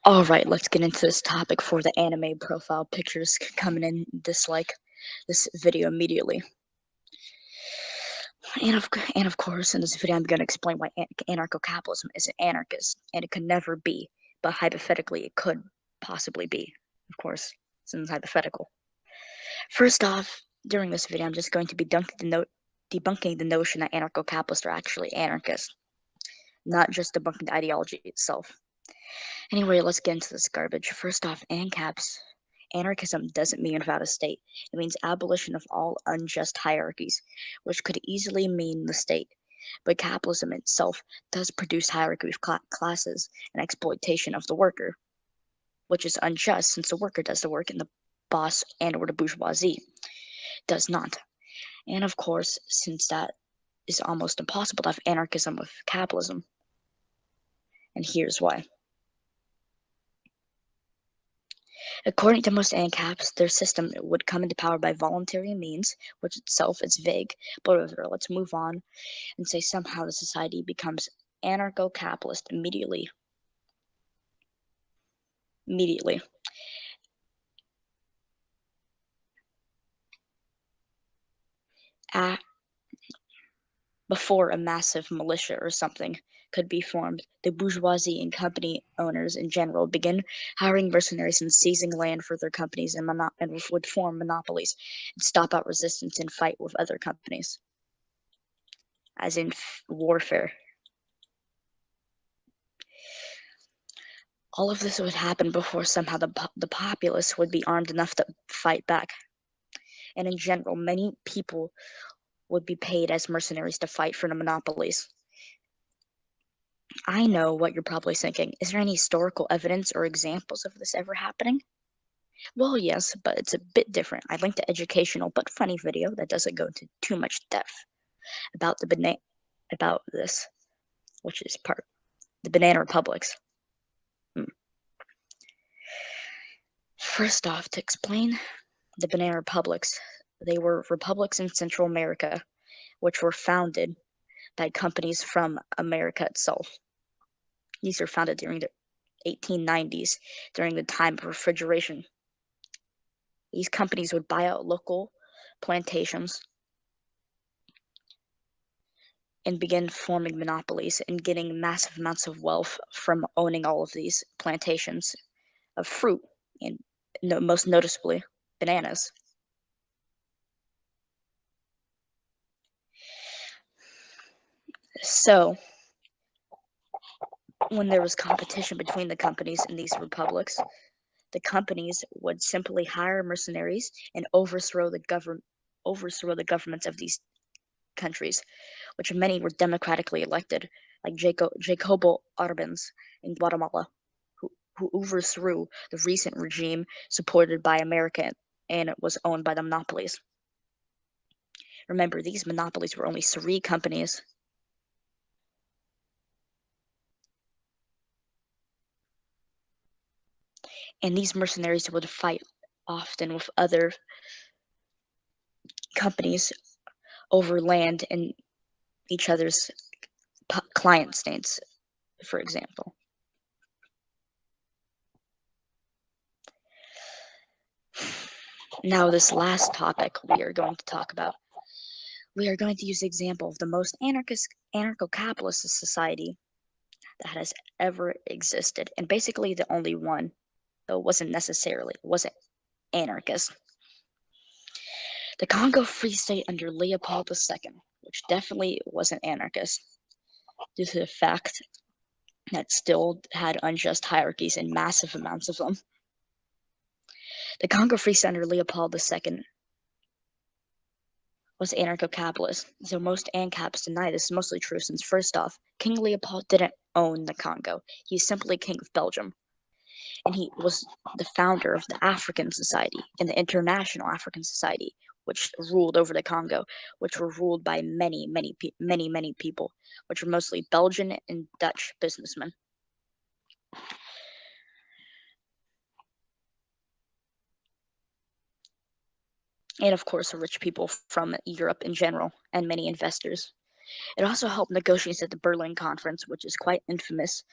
Alright, let's get into this topic for the anime profile pictures coming in this video immediately. And of course, in this video, I'm going to explain why anarcho capitalism isn't anarchist, and it could never be, but hypothetically, it could possibly be. Of course, since hypothetical. First off, during this video, I'm just going to be debunking the notion that anarcho capitalists are actually anarchists, not just debunking the ideology itself. Anyway, let's get into this garbage. First off, anarchism doesn't mean without a state. It means abolition of all unjust hierarchies, which could easily mean the state. But capitalism itself does produce hierarchy of classes and exploitation of the worker, which is unjust since the worker does the work and the boss or the bourgeoisie does not. And of course, since that is almost impossible to have anarchism with capitalism. And here's why. According to most ANCAPs, their system would come into power by voluntary means, which itself is vague, but let's move on and say somehow the society becomes anarcho-capitalist immediately. Before a massive militia or something could be formed, the bourgeoisie and company owners in general begin hiring mercenaries and seizing land for their companies and would form monopolies and stop out resistance and fight with other companies, as in warfare. All of this would happen before somehow the populace would be armed enough to fight back. And in general, many people would be paid as mercenaries to fight for the monopolies. I know what you're probably thinking. Is there any historical evidence or examples of this ever happening? Well, yes, but it's a bit different. I linked an educational but funny video that doesn't go into too much depth about this, which is the banana republics. First off, to explain the banana republics, they were republics in Central America, which were founded by companies from America itself. These were founded during the 1890s, during the time of refrigeration. These companies would buy out local plantations and begin forming monopolies and getting massive amounts of wealth from owning all of these plantations of fruit, and most noticeably, bananas. So, when there was competition between the companies in these republics, the companies would simply hire mercenaries and overthrow the governments of these countries, which many were democratically elected, like Jacobo Arbenz in Guatemala, who overthrew the recent regime supported by America and it was owned by the monopolies. Remember, these monopolies were only 3 companies. And these mercenaries would fight often with other companies over land in each other's client states, for example. Now, this last topic we are going to talk about, we are going to use the example of the most anarcho-capitalist society that has ever existed, and basically the only one, though it wasn't anarchist. The Congo Free State under Leopold II, which definitely wasn't anarchist, due to the fact that still had unjust hierarchies and massive amounts of them. The Congo Free State under Leopold II was anarcho-capitalist, though most ANCAPs deny this is mostly true since, first off, King Leopold didn't own the Congo. He's simply king of Belgium. And he was the founder of the African Society and the International African Society, which ruled over the Congo, which were ruled by many people, which were mostly Belgian and Dutch businessmen. And of course, the rich people from Europe in general, and many investors. It also helped negotiations at the Berlin Conference, which is quite infamous,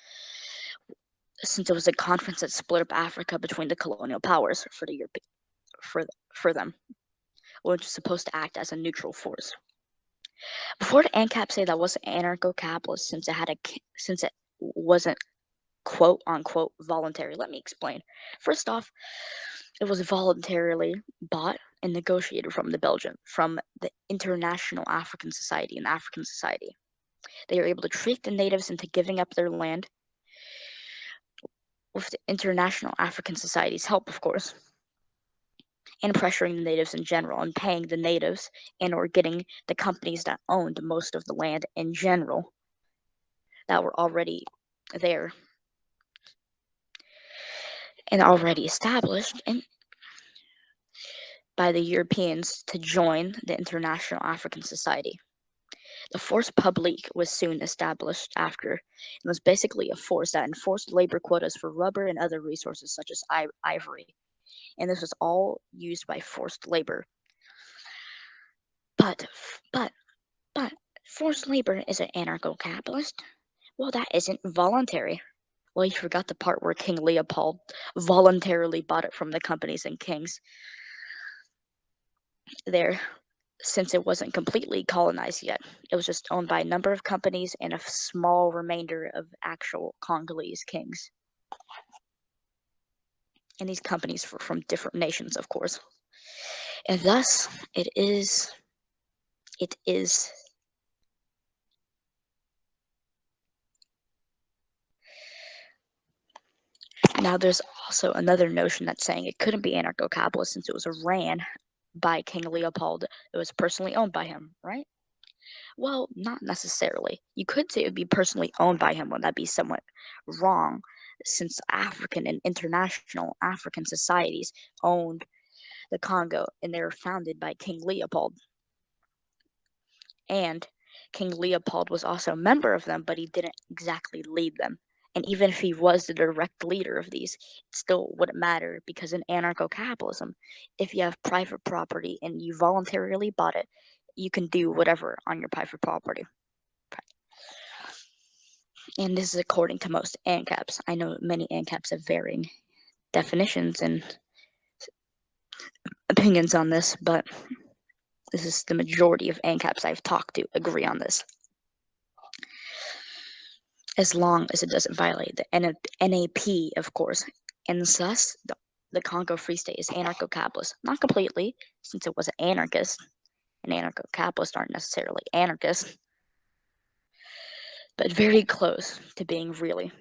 since it was a conference that split up Africa between the colonial powers for the for them, which was supposed to act as a neutral force. Before the ANCAP say that wasn't anarcho-capitalist since it wasn't quote unquote voluntary. Let me explain. First off, it was voluntarily bought and negotiated from the International African Society and African Society. They were able to trick the natives into giving up their land with the International African Society's help, of course, and pressuring the natives in general and paying the natives and or getting the companies that owned most of the land in general that were already there and already established and by the Europeans to join the International African Society. The force publique was soon established after and was basically a force that enforced labor quotas for rubber and other resources such as ivory. And this was all used by forced labor. But forced labor is an anarcho-capitalist? Well, that isn't voluntary. Well, you forgot the part where King Leopold voluntarily bought it from the companies and kings there, since it wasn't completely colonized yet. It was just owned by a number of companies and a small remainder of actual Congolese kings. And these companies were from different nations, of course. And thus, it is. Now, there's also another notion that's saying it couldn't be anarcho-capitalist since it was ran by King Leopold. It was personally owned by him, right? Well, not necessarily. You could say it would be personally owned by him, would that be somewhat wrong, since African and international African societies owned the Congo, and they were founded by King Leopold. And King Leopold was also a member of them, but he didn't exactly lead them. And even if he was the direct leader of these, it still wouldn't matter because in anarcho-capitalism, if you have private property and you voluntarily bought it, you can do whatever on your private property. And this is according to most ANCAPs. I know many ANCAPs have varying definitions and opinions on this, but this is the majority of ANCAPs I've talked to agree on this. As long as it doesn't violate the NAP, of course, and thus the Congo Free State is anarcho-capitalist. Not completely, since it was an anarchist, and anarcho-capitalists aren't necessarily anarchists, but very close to being really.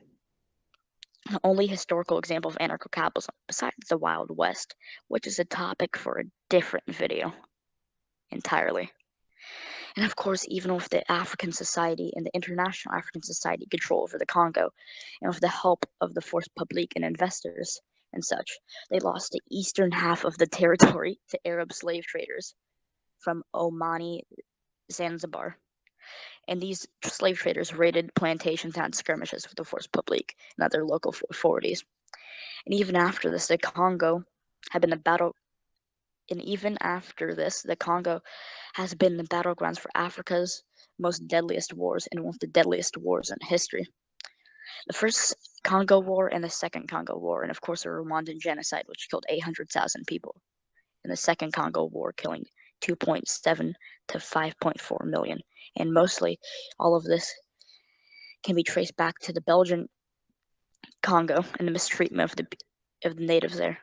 The only historical example of anarcho-capitalism besides the Wild West, which is a topic for a different video entirely. And of course, even with the African Society and the International African Society control over the Congo, and with the help of the force publique and investors and such, they lost the eastern half of the territory to Arab slave traders from Omani Zanzibar. And these slave traders raided plantations and had skirmishes with the force publique and other local authorities. And even after this, the Congo had been the battle. And even after this, the Congo has been the battlegrounds for Africa's most deadliest wars and one of the deadliest wars in history. The first Congo War and the second Congo War, and of course the Rwandan genocide, which killed 800,000 people. And the second Congo War killing 2.7 to 5.4 million. And mostly all of this can be traced back to the Belgian Congo and the mistreatment of the natives there,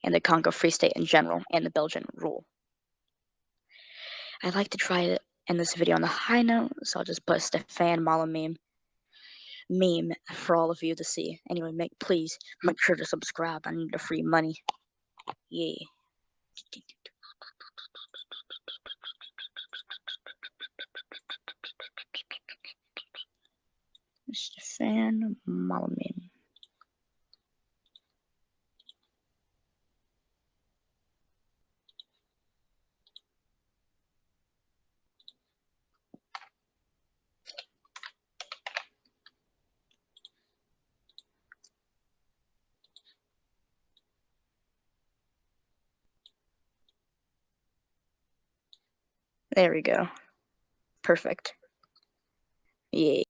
and the Congo Free State in general, and the Belgian rule. I'd like to try to end this video on a high note, so I'll just put a Stefan Mala meme for all of you to see. Anyway, please make sure to subscribe. I need the free money. Yeah. Stefan Mala meme. There we go. Perfect. Yeah.